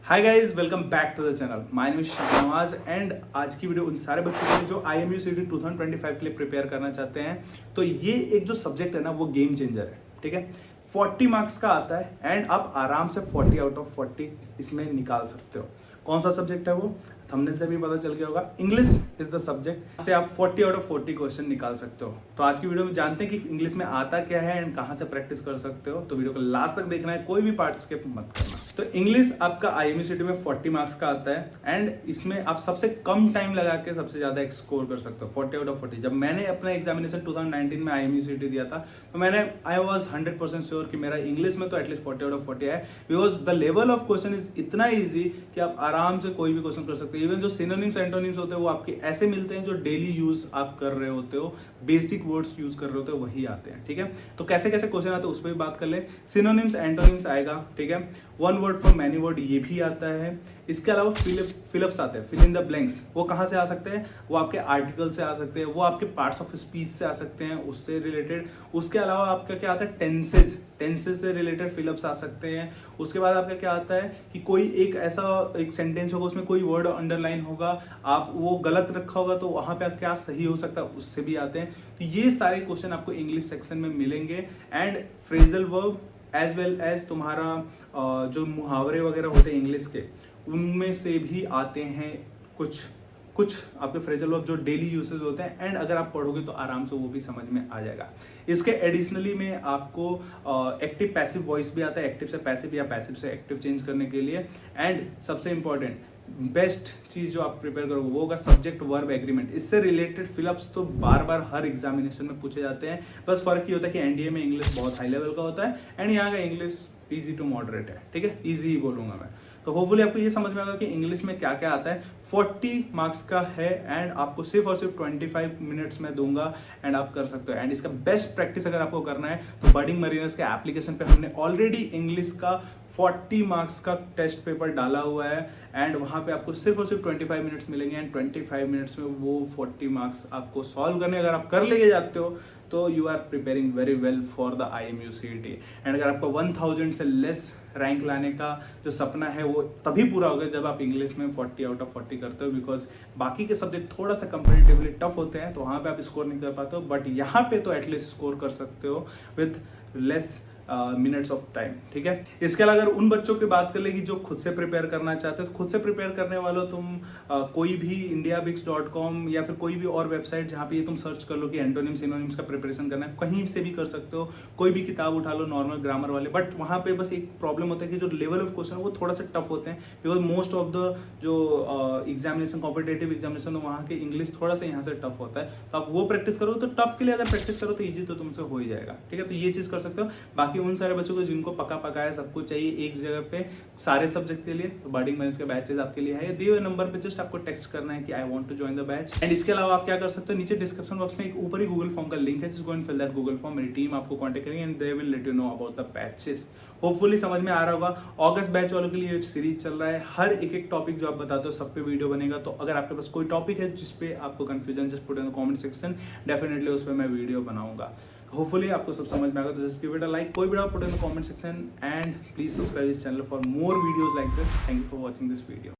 Hi guys, welcome back to the channel. My name is Shahnawaz and आज की video उन सारे बच्चों के लिए जो IMU CET 2025 के लिए प्रिपेयर करना चाहते हैं। तो ये एक जो सब्जेक्ट है ना वो गेम चेंजर है, ठीक है। 40 मार्क्स का आता है एंड आप आराम से 40 आउट ऑफ 40 इसमें निकाल सकते हो। कौन सा सब्जेक्ट है वो थंबनेल से भी पता चल गया होगा। इंग्लिश इज द सब्जेक्ट से आप 40 आउट ऑफ 40 क्वेश्चन निकाल सकते हो। तो आज की वीडियो में जानते हैं कि इंग्लिश में आता क्या है एंड कहां से प्रैक्टिस कर सकते हो। तो वीडियो को लास्ट तक देखना है, कोई भी पार्ट स्किप मत करना। तो इंग्लिश आपका IMU CET में 40 मार्क्स का आता है एंड इसमें आप सबसे कम टाइम लगा के सबसे ज्यादा स्कोर कर सकते हो 40 आउट ऑफ 40। जब मैंने अपना एग्जामिनेशन 2019 में IMU CET दिया था तो मैंने आई वॉज 100% श्योर कि मेरा इंग्लिश में तो एटलीस्ट 40 आउट ऑफ 40 है, because the level of question is इतना ईजी कि आप आराम से कोई भी क्वेश्चन कर सकते हो। इवन जो सिनोनिम्स एंटोनिम्स होते हैं वो आपके ऐसे मिलते हैं जो डेली यूज आप कर रहे होते हो, बेसिक वर्ड्स यूज कर रहे होते हो वही आते हैं, ठीक है। तो कैसे कैसे क्वेश्चन आते हैं उस पर भी बात कर ले। सिनोनिम्स एंटोनिम्स आएगा, ठीक है। One word for many word ये भी आता है। इसके अलावा फिलअप्स आते हैं, फिल इन द ब्लैंक्स। वो कहाँ से आ सकते हैं? वो आपके आर्टिकल से आ सकते हैं, वो आपके पार्ट्स ऑफ स्पीच से आ सकते हैं, उससे रिलेटेड। उसके अलावा आपका क्या आता है? टेंसेज से रिलेटेड फिलअप्स आ सकते हैं। उसके बाद आपका क्या आता है कि कोई एक ऐसा एक सेंटेंस होगा उसमें कोई वर्ड अंडरलाइन होगा, आप वो गलत रखा होगा तो वहां पे आप क्या सही हो सकता है उससे भी आते हैं। तो ये सारे क्वेश्चन आपको इंग्लिश सेक्शन में मिलेंगे and phrasal verb as well as तुम्हारा जो मुहावरे वगैरह होते हैं इंग्लिश के उनमें से भी आते हैं कुछ आपके फ्रेजल वर्ब जो डेली यूसेज होते हैं। एंड अगर आप पढ़ोगे तो आराम से वो भी समझ में आ जाएगा। इसके एडिशनली में आपको एक्टिव पैसिव वॉइस भी आता है, एक्टिव से पैसिव या पैसिव से एक्टिव चेंज करने के लिए। एंड सबसे इंपॉर्टेंट बेस्ट चीज जो आप प्रिपेयर करोगे वो होगा सब्जेक्ट वर्ब एग्रीमेंट। इससे रिलेटेड फिलअप्स तो बार बार हर एग्जामिनेशन में पूछे जाते हैं। बस फर्क ये होता है कि NDA में इंग्लिश बहुत हाई लेवल का होता है एंड यहाँ का इंग्लिश इजी टू मॉडरेट है, ठीक है। इजी ही बोलूंगा मैं। तो होपफुली आपको ये समझ में आएगा कि इंग्लिश में क्या क्या आता है। 40 मार्क्स का है एंड आपको सिर्फ और सिर्फ 25 मिनट्स में दूंगा एंड आप कर सकते हो। एंड इसका बेस्ट प्रैक्टिस अगर आपको करना है तो बर्डिंग मरीनर्स के एप्लीकेशन पे हमने ऑलरेडी इंग्लिश का 40 मार्क्स का टेस्ट पेपर डाला हुआ है एंड वहां पे आपको सिर्फ और सिर्फ 25 मिनट्स मिलेंगे एंड 25 मिनट्स में वो 40 मार्क्स आपको सॉल्व करने अगर आप कर लेके जाते हो तो you are preparing very well for the IMU CET। And अगर आपका 1000 से लेस रैंक लाने का जो सपना है वो तभी पूरा होगा जब आप इंग्लिश में 40 आउट ऑफ 40 करते हो, बिकॉज बाकी के सब्जेक्ट थोड़ा सा कंपेरेटिवली टफ होते हैं तो वहाँ पे आप स्कोर नहीं कर पाते हो, बट यहाँ पे तो एटलीस्ट स्कोर कर सकते हो with less minutes of time, ठीक है। इसके अलावा अगर उन बच्चों की बात कर ले कि जो खुद से प्रिपेयर करना चाहते हो तो खुद से प्रिपेयर करने वालों तुम कोई भी indiabix.com या फिर कोई भी और वेबसाइट जहाँ पे ये तुम सर्च कर लो कि एंटोनिम्स सिनोनिम्स का प्रिपरेशन करना है, कहीं से भी कर सकते हो। कोई भी किताब उठा लो नॉर्मल ग्रामर वाले, बट वहाँ पे बस एक प्रॉब्लम होता है कि जो लेवल ऑफ क्वेश्चन है वो थोड़ा सा टफ होते हैं, बिकॉज मोस्ट ऑफ द जो एग्जामिनेशन कॉम्पिटेटिव एग्जामिनेशन वहाँ के इंग्लिश थोड़ा सा यहाँ से टफ होता है। तो आप वो प्रैक्टिस करो तो टफ के लिए अगर प्रैक्टिस करो तो ईजी तो तुमसे हो ही जाएगा, ठीक है। तो ये चीज कर सकते हो। बाकी उन सारे बच्चों को जिनको पका पकाया सब कुछ चाहिए एक जगह पे सारे सब्जेक्ट के लिए, तो बर्डिंग मरीनर्स के बैचेस आपके लिए है। दिए हुए नंबर पे जस्ट आपको टेक्स्ट करना है कि I want to join the batch. And इसके अलावा आप क्या कर सकते हो, नीचे डिस्क्रिप्शन बॉक्स में एक ऊपर ही गूगल फॉर्म का लिंक है, just go and fill that Google form. मेरी टीम आपको कांटेक्ट करेंगे and they will let you know about the batches. Hopefully समझ में आ रहा होगा। ऑगस्ट बैच वालों के लिए सीरीज चल रहा है, हर एक टॉपिक जो आप बताते हो सब पे वीडियो बनेगा। तो अगर आपके पास कोई टॉपिक है जिसपे आपको confusion, just put in the comment section, definitely उस पर मैं वीडियो बनाऊंगा। होपफुली आपको सब समझ में आएगा। तो just give it a like, कोई भी doubt put in the comment section and please subscribe this channel for more videos like this. Thank you for watching this video.